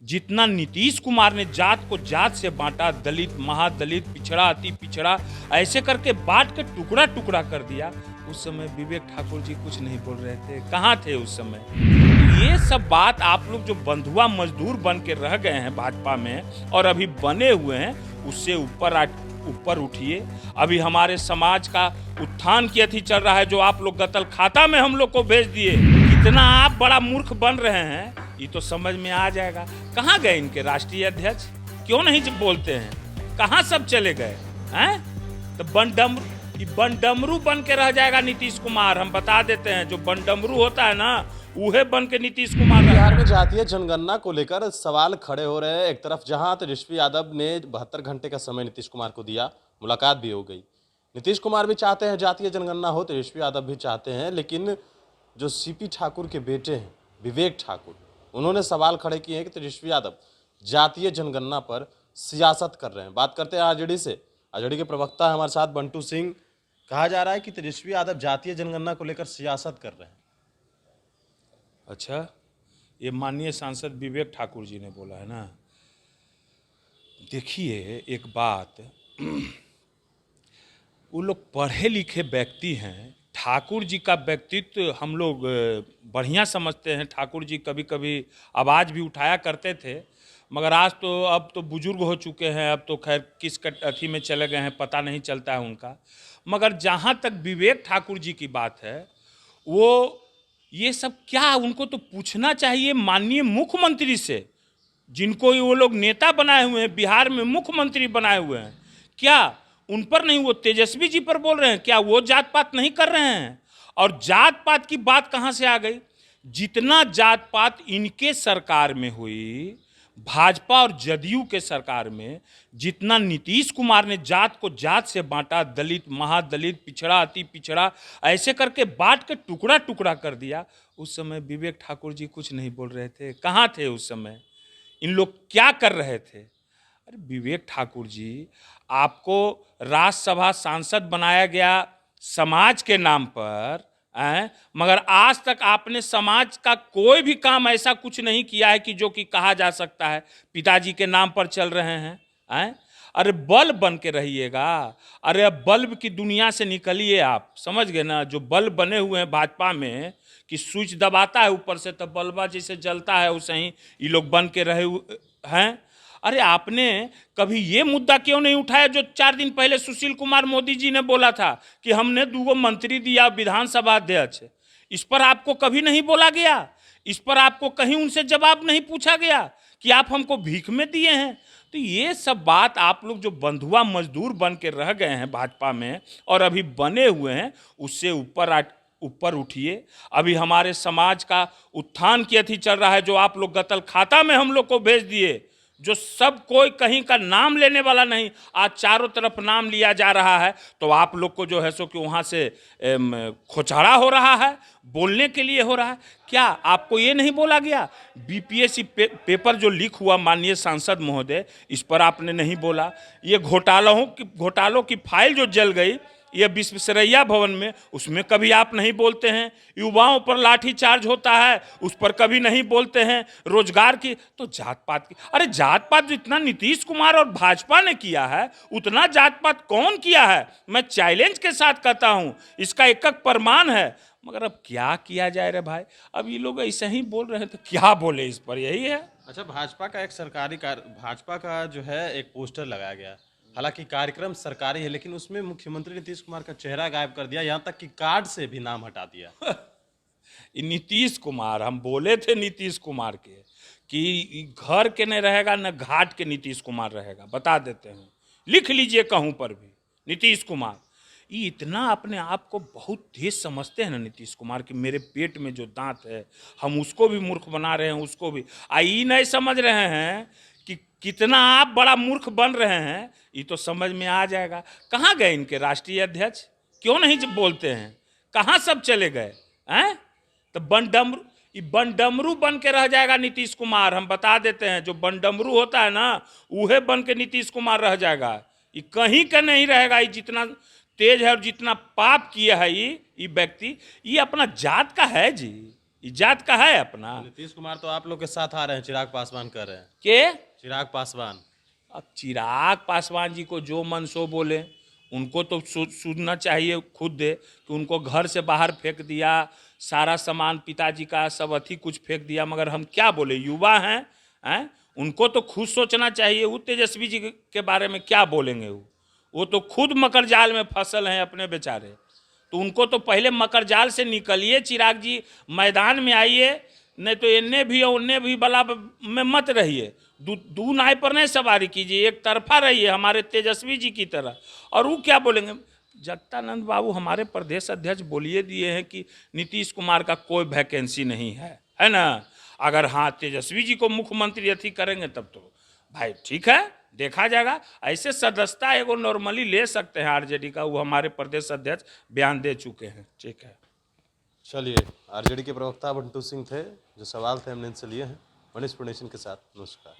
जितना नीतीश कुमार ने जात को जात से बांटा, दलित, महादलित, पिछड़ा, अति पिछड़ा, ऐसे करके बांट के टुकड़ा टुकड़ा कर दिया, उस समय विवेक ठाकुर जी कुछ नहीं बोल रहे थे। कहाँ थे उस समय? ये सब बात आप लोग जो बंधुआ मजदूर बन के रह गए हैं भाजपा में और अभी बने हुए हैं, उससे ऊपर उठिए। अभी हमारे समाज का उत्थान की अथी चल रहा है, जो आप लोग गतल खाता में हम लोग को भेज दिए। कितना आप बड़ा मूर्ख बन रहे हैं, ये तो समझ में आ जाएगा। कहाँ गए इनके राष्ट्रीय अध्यक्ष? क्यों नहीं बोलते हैं? कहाँ सब चले गए हैं? तो बनडमरू बन के रह जाएगा नीतीश कुमार। हम बता देते हैं, जो बनडमरू होता है ना, उहे बन के नीतीश कुमार। बिहार में जातीय जनगणना को लेकर सवाल खड़े हो रहे हैं। एक तरफ जहां तेजस्वी यादव ने 72 घंटे का समय नीतीश कुमार को दिया, मुलाकात भी हो गई। नीतीश कुमार भी चाहते हैं जातीय जनगणना हो, तेजस्वी यादव भी चाहते हैं, लेकिन जो सीपी ठाकुर के बेटे हैं विवेक ठाकुर, उन्होंने सवाल खड़े किए हैं कि तेजस्वी यादव जातीय जनगणना पर सियासत कर रहे हैं। बात करते हैं आरजेडी से। आरजेडी के प्रवक्ता है हमारे साथ बंटू सिंह। कहा जा रहा है कि तेजस्वी यादव जातीय जनगणना को लेकर सियासत कर रहे हैं। अच्छा, ये माननीय सांसद विवेक ठाकुर जी ने बोला है ना। देखिए एक बात, वो लोग पढ़े लिखे व्यक्ति हैं। ठाकुर जी का व्यक्तित्व हम लोग बढ़िया समझते हैं। ठाकुर जी कभी कभी आवाज़ भी उठाया करते थे, मगर आज तो अब तो बुजुर्ग हो चुके हैं। अब तो खैर किस अथी में चले गए हैं पता नहीं चलता है उनका। मगर जहाँ तक विवेक ठाकुर जी की बात है, वो ये सब क्या, उनको तो पूछना चाहिए माननीय मुख्यमंत्री से, जिनको वो लोग नेता बनाए हुए हैं, बिहार में मुख्यमंत्री बनाए हुए हैं। क्या उन पर नहीं, वो तेजस्वी जी पर बोल रहे हैं? क्या वो जात पात नहीं कर रहे हैं? और जात पात की बात कहाँ से आ गई? जितना जात पात इनके सरकार में हुई, भाजपा और जदयू के सरकार में, जितना नीतीश कुमार ने जात को जात से बांटा, दलित, महादलित, पिछड़ा, अति पिछड़ा, ऐसे करके बांट के टुकड़ा टुकड़ा कर दिया, उस समय विवेक ठाकुर जी कुछ नहीं बोल रहे थे। कहाँ थे उस समय? इन लोग क्या कर रहे थे? अरे विवेक ठाकुर जी, आपको राज्यसभा सांसद बनाया गया समाज के नाम पर, मगर आज तक आपने समाज का कोई भी काम ऐसा कुछ नहीं किया है कि जो कि कहा जा सकता है पिताजी के नाम पर चल रहे हैं। अरे बल्ब बन के रहिएगा। अरे अब बल्ब की दुनिया से निकलिए आप, समझ गए ना? जो बल्ब बने हुए हैं भाजपा में कि स्विच दबाता है ऊपर से तो बल्बा जैसे जलता है, वैसे ही ये लोग बन के रहे हैं। अरे आपने कभी ये मुद्दा क्यों नहीं उठाया जो 4 दिन पहले सुशील कुमार मोदी जी ने बोला था कि हमने 2 मंत्री दिया विधानसभा अध्यक्ष? इस पर आपको कभी नहीं बोला गया? इस पर आपको कहीं उनसे जवाब नहीं पूछा गया कि आप हमको भीख में दिए हैं? तो ये सब बात आप लोग जो बंधुआ मजदूर बन के रह गए हैं भाजपा में और अभी बने हुए हैं, उससे ऊपर उठिए। अभी हमारे समाज का उत्थान की अथी चल रहा है, जो आप लोग गतल खाता में हम लोग को भेज दिए, जो सब कोई कहीं का नाम लेने वाला नहीं, आज चारों तरफ नाम लिया जा रहा है। तो आप लोग को जो है सो कि वहाँ से खोचाड़ा हो रहा है, बोलने के लिए हो रहा है। क्या आपको ये नहीं बोला गया? बीपीएससी पेपर जो लीक हुआ माननीय सांसद महोदय, इस पर आपने नहीं बोला। ये घोटालों की फाइल जो जल गई ये विश्वेश्वरैया भवन में, उसमें कभी आप नहीं बोलते हैं। युवाओं पर लाठी चार्ज होता है, उस पर कभी नहीं बोलते हैं। रोजगार की तो जात पात की, अरे जात पात जितना नीतीश कुमार और भाजपा ने किया है, उतना जात पात कौन किया है? मैं चैलेंज के साथ कहता हूं, इसका एक प्रमाण है। मगर अब क्या किया जाए रे भाई? अब ये लोग ऐसे ही बोल रहे हैं तो क्या बोले इस पर? यही है। अच्छा, भाजपा का जो है एक पोस्टर लगाया गया, हालांकि कार्यक्रम सरकारी है, लेकिन उसमें मुख्यमंत्री नीतीश कुमार का चेहरा गायब कर दिया, यहाँ तक कि कार्ड से भी नाम हटा दिया। नीतीश कुमार, हम बोले थे नीतीश कुमार के कि घर के नहीं रहेगा न घाट के नीतीश कुमार रहेगा, बता देते हैं। लिख लीजिए कहूँ पर भी नीतीश कुमार। ये इतना अपने आप को बहुत तेज समझते हैं ना नीतीश कुमार कि मेरे पेट में जो दांत है हम उसको भी मूर्ख बना रहे हैं, उसको भी ये नहीं समझ रहे हैं कि कितना आप बड़ा मूर्ख बन रहे हैं। ये तो समझ में आ जाएगा। कहाँ गए इनके राष्ट्रीय अध्यक्ष? क्यों नहीं बोलते हैं? कहाँ सब चले गए हैं? तो बनडमरू बन के रह जाएगा नीतीश कुमार। हम बता देते हैं, जो बनडमरू होता है ना, उहे बन के नीतीश कुमार रह जाएगा। ये कहीं का नहीं रहेगा। ये जितना तेज है और जितना पाप किया है ये व्यक्ति, ये अपना जात का है जी। इज्जत का है अपना नीतीश कुमार तो आप लोग के साथ आ रहे हैं, चिराग पासवान कर रहे हैं। के चिराग पासवान अब चिराग पासवान जी को जो मन सो बोले, उनको तो सुनना चाहिए खुद दे कि उनको घर से बाहर फेंक दिया, सारा सामान पिताजी का सब अथी कुछ फेंक दिया, मगर हम क्या बोले, युवा हैं उनको तो खुद सोचना चाहिए। वो तेजस्वी जी के बारे में क्या बोलेंगे, वो तो खुद मकर जाल में फसल हैं अपने बेचारे। तो उनको तो पहले मकर जाल से निकलिए, चिराग जी मैदान में आइए, नहीं तो इन्ने भी और उन्ने भी बला में मत रहिए, दू नाव पर नहीं सवारी कीजिए, एक तरफा रहिए हमारे तेजस्वी जी की तरह। और वो क्या बोलेंगे, जगदानंद बाबू हमारे प्रदेश अध्यक्ष बोलिए दिए हैं कि नीतीश कुमार का कोई वैकेंसी नहीं है ना। अगर हाँ तेजस्वी जी को मुख्यमंत्री अथी करेंगे तब तो भाई ठीक है, देखा जाएगा। ऐसे सदस्यता एगो नॉर्मली ले सकते हैं आरजेडी का, वो हमारे प्रदेश अध्यक्ष बयान दे चुके हैं। ठीक है, चलिए, आरजेडी के प्रवक्ता बंटू सिंह थे, जो सवाल थे हमने इनसे लिए हैं। मनीष पुणेशन के साथ, नमस्कार।